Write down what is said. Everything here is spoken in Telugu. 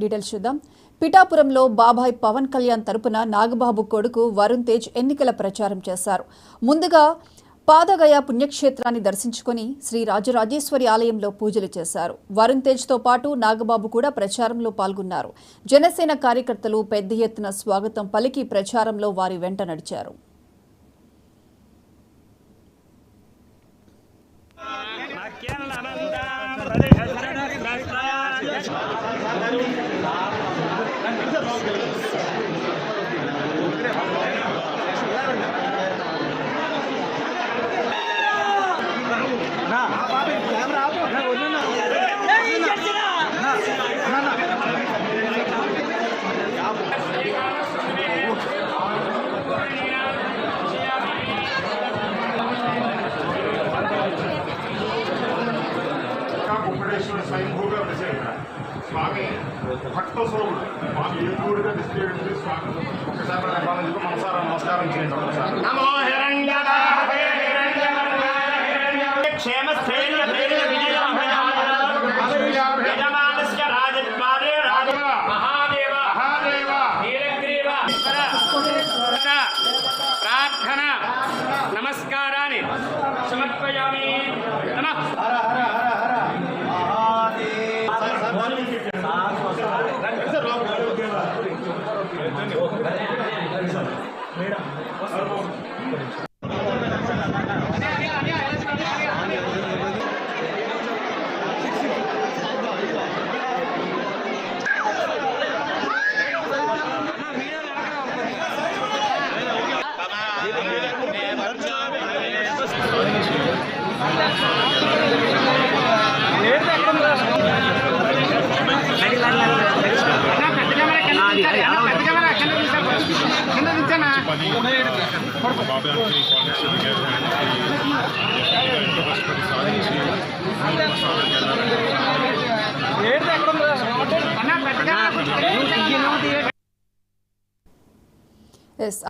డీటెయిల్స్ చూద్దాం. పిఠాపురంలో బాబాయ్ పవన్ కళ్యాణ్ తరపున నాగబాబు కొడుకు వరుణ్ తేజ్ ఎన్నికల ప్రచారం చేశారు. ముందుగా పాదగయ పుణ్యక్షేత్రాన్ని దర్శించుకుని శ్రీ రాజరాజేశ్వరి ఆలయంలో పూజలు చేశారు. వరుణ్ తేజ్తో పాటు నాగబాబు కూడా ప్రచారంలో పాల్గొన్నారు. జనసేన కార్యకర్తలు పెద్ద ఎత్తున స్వాగతం పలికి ప్రచారంలో వారి వెంట నడిచారు. स्वामी भक्त स्वरूप स्वामी एूर डिस्प्ले स्वामी मनसारा नमस्कार नमो हिरण्यनाथे क्षेम स्थैर्य यजमानस्य राजद्वारे महादेव महादेव नीलग्रीव प्रार्थना नमस्काराणि समर्पयामि नमः हर हर हर हर Yes.